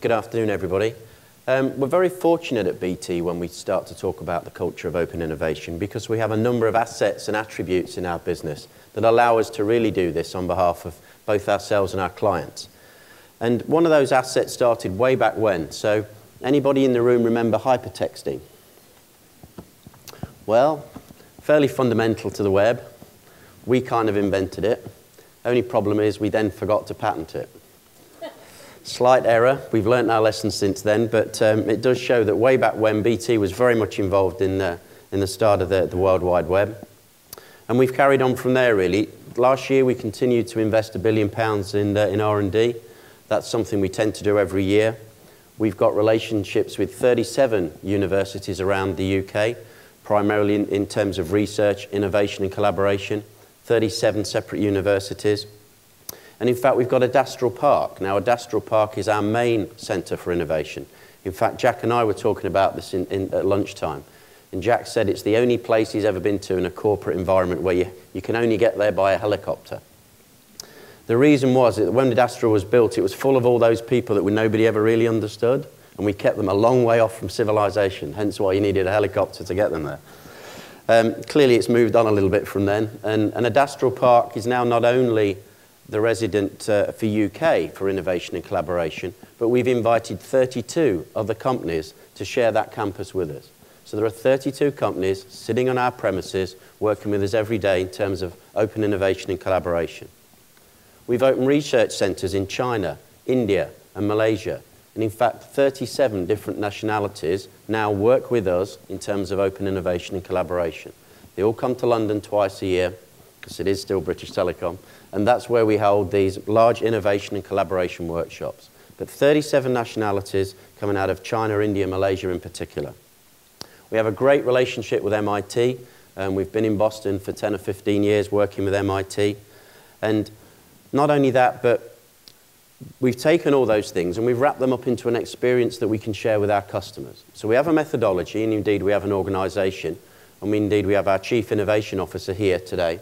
Good afternoon, everybody. We're very fortunate at BT when we start to talk about the culture of open innovation because we have a number of assets and attributes in our business that allow us to really do this on behalf of both ourselves and our clients. And one of those assets started way back when. So anybody in the room remember hypertexting? Well, fairly fundamental to the web. We kind of invented it. Only problem is we then forgot to patent it. Slight error. We've learnt our lesson since then, but it does show that way back when BT was very much involved in the start of the World Wide Web. And we've carried on from there, really. Last year, we continued to invest £1 billion in R&D. That's something we tend to do every year. We've got relationships with 37 universities around the UK, primarily in terms of research, innovation and collaboration, 37 separate universities. And in fact, we've got a Adastral Park. Now, Adastral Park is our main centre for innovation. In fact, Jack and I were talking about this at lunchtime. And Jack said it's the only place he's ever been to in a corporate environment where you can only get there by a helicopter. The reason was that when Adastral was built, it was full of all those people that nobody ever really understood. And we kept them a long way off from civilization, hence why you needed a helicopter to get them there. Clearly, it's moved on a little bit from then. And Adastral Park is now not only the resident for UK for innovation and collaboration, but we've invited 32 other companies to share that campus with us. So there are 32 companies sitting on our premises, working with us every day in terms of open innovation and collaboration. We've opened research centres in China, India and Malaysia. And in fact, 37 different nationalities now work with us in terms of open innovation and collaboration. They all come to London twice a year, because it is still British Telecom, and that's where we hold these large innovation and collaboration workshops. But 37 nationalities coming out of China, India, Malaysia in particular. We have a great relationship with MIT. We've been in Boston for 10 or 15 years working with MIT. And not only that, but we've taken all those things and we've wrapped them up into an experience that we can share with our customers. So we have a methodology, and indeed we have an organisation, and indeed we have our Chief Innovation Officer here today.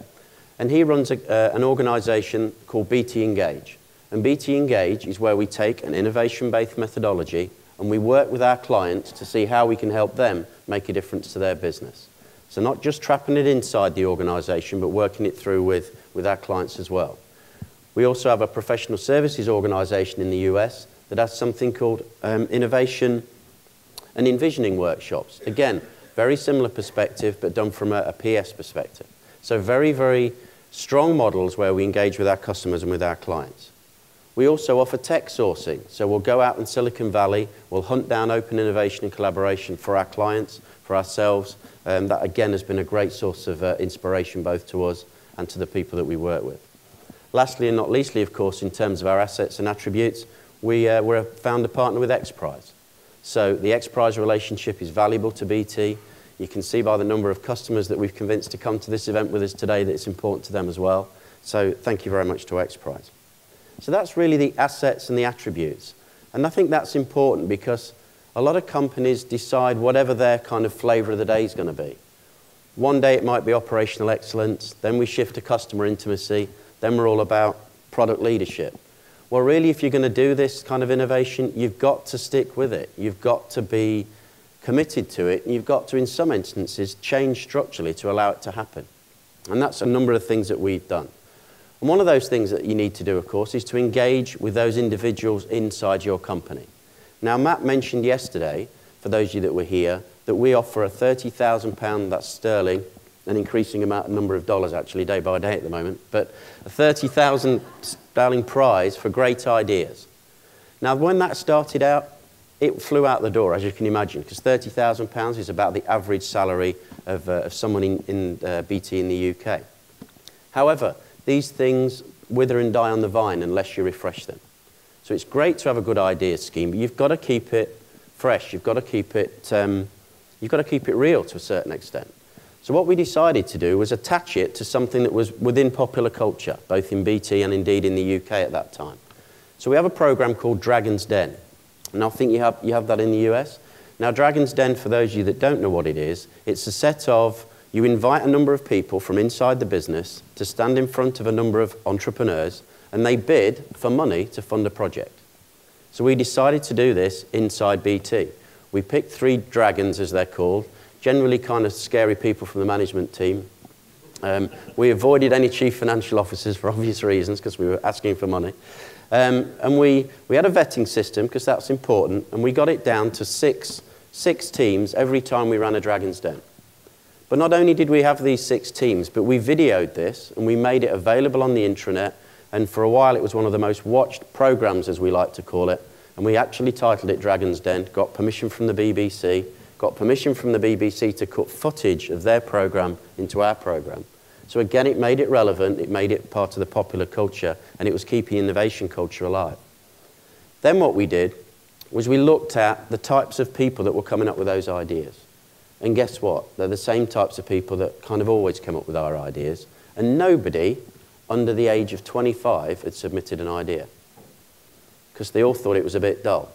And he runs an organisation called BT Engage. And BT Engage is where we take an innovation-based methodology and we work with our clients to see how we can help them make a difference to their business. So not just trapping it inside the organisation, but working it through with our clients as well. We also have a professional services organisation in the US that has something called innovation and envisioning workshops. Again, very similar perspective, but done from a PS perspective. So very, very strong models where we engage with our customers and with our clients. We also offer tech sourcing. So we'll go out in Silicon Valley, we'll hunt down open innovation and collaboration for our clients, for ourselves. That again has been a great source of inspiration both to us and to the people that we work with. Lastly and not leastly, of course, in terms of our assets and attributes, we're a founder partner with XPRIZE. So the XPRIZE relationship is valuable to BT. You can see by the number of customers that we've convinced to come to this event with us today that it's important to them as well. So thank you very much to XPRIZE. So that's really the assets and the attributes. And I think that's important because a lot of companies decide whatever their kind of flavour of the day is going to be. One day it might be operational excellence, then we shift to customer intimacy, then we're all about product leadership. Well, really, if you're going to do this kind of innovation, you've got to stick with it. You've got to be committed to it, and you've got to, in some instances, change structurally to allow it to happen. And that's a number of things that we've done. And one of those things that you need to do, of course, is to engage with those individuals inside your company. Now, Matt mentioned yesterday, for those of you that were here, that we offer a £30,000, that's sterling, an increasing number of dollars actually, day by day at the moment, but a £30,000 sterling prize for great ideas. Now, when that started out, it flew out the door, as you can imagine, because £30,000 is about the average salary of someone in BT in the UK. However, these things wither and die on the vine unless you refresh them. So it's great to have a good idea scheme, but you've got to keep it fresh. You've got to keep it real to a certain extent. So what we decided to do was attach it to something that was within popular culture, both in BT and indeed in the UK at that time. So we have a program called Dragon's Den. And I think you have that in the US. Now, Dragon's Den, for those of you that don't know what it is, it's a set of, you invite a number of people from inside the business to stand in front of a number of entrepreneurs, and they bid for money to fund a project. So we decided to do this inside BT. We picked 3 dragons, as they're called, generally kind of scary people from the management team. We avoided any chief financial officers for obvious reasons, because we were asking for money. And we had a vetting system, because that's important, and we got it down to six teams every time we ran a Dragon's Den. But not only did we have these 6 teams, but we videoed this, and we made it available on the intranet, and for a while it was one of the most watched programs, as we like to call it, and we actually titled it Dragon's Den, got permission from the BBC, got permission from the BBC to cut footage of their program into our program. So again, it made it relevant, it made it part of the popular culture, and it was keeping innovation culture alive. Then what we did was we looked at the types of people that were coming up with those ideas. And guess what? They're the same types of people that kind of always come up with our ideas, and nobody under the age of 25 had submitted an idea, because they all thought it was a bit dull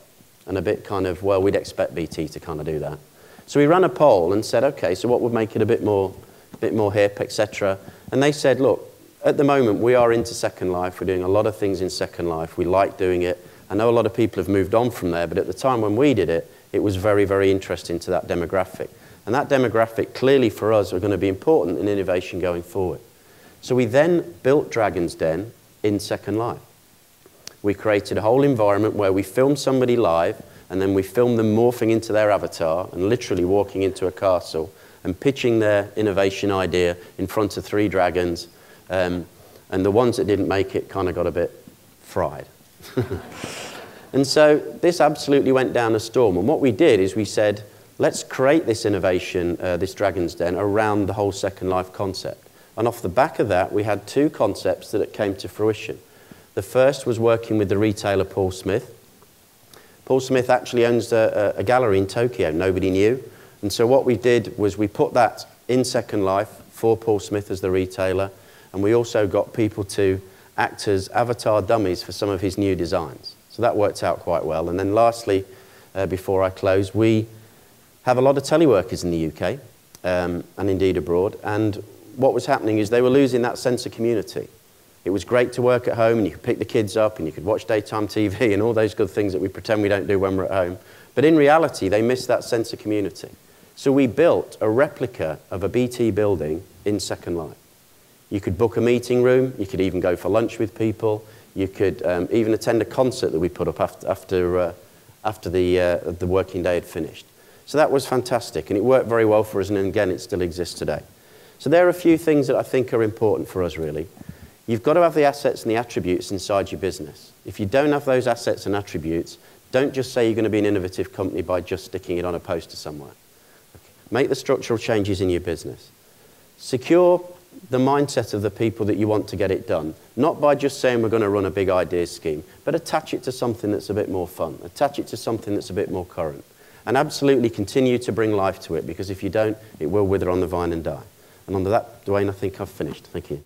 and a bit kind of, well, we'd expect BT to kind of do that. So we ran a poll and said, okay, so what would make it a bit more hip, etc. And they said, look, at the moment we are into Second Life. We're doing a lot of things in Second Life. We like doing it. I know a lot of people have moved on from there, but at the time when we did it, it was very, very interesting to that demographic. And that demographic clearly for us are going to be important in innovation going forward. So we then built Dragon's Den in Second Life. We created a whole environment where we filmed somebody live, and then we filmed them morphing into their avatar and literally walking into a castle and pitching their innovation idea in front of 3 dragons. And the ones that didn't make it kind of got a bit fried. And so this absolutely went down a storm. And what we did is we said, let's create this innovation, this Dragon's Den, around the whole Second Life concept. And off the back of that, we had 2 concepts that came to fruition. The first was working with the retailer Paul Smith. Paul Smith actually owns a gallery in Tokyo, nobody knew. And so what we did was we put that in Second Life for Paul Smith as the retailer, and we also got people to act as avatar dummies for some of his new designs. So that worked out quite well. And then lastly, before I close, we have a lot of teleworkers in the UK, and indeed abroad, and what was happening is they were losing that sense of community. It was great to work at home, and you could pick the kids up, and you could watch daytime TV, and all those good things that we pretend we don't do when we're at home. But in reality, they missed that sense of community. So we built a replica of a BT building in Second Life. You could book a meeting room, you could even go for lunch with people, you could even attend a concert that we put up after the working day had finished. So that was fantastic, and it worked very well for us, and again, it still exists today. So there are a few things that I think are important for us, really. You've got to have the assets and the attributes inside your business. If you don't have those assets and attributes, don't just say you're going to be an innovative company by just sticking it on a poster somewhere. Okay. Make the structural changes in your business. Secure the mindset of the people that you want to get it done, not by just saying we're going to run a big ideas scheme, but attach it to something that's a bit more fun, attach it to something that's a bit more current, and absolutely continue to bring life to it, because if you don't, it will wither on the vine and die. And on that, Dwayne, I think I've finished. Thank you.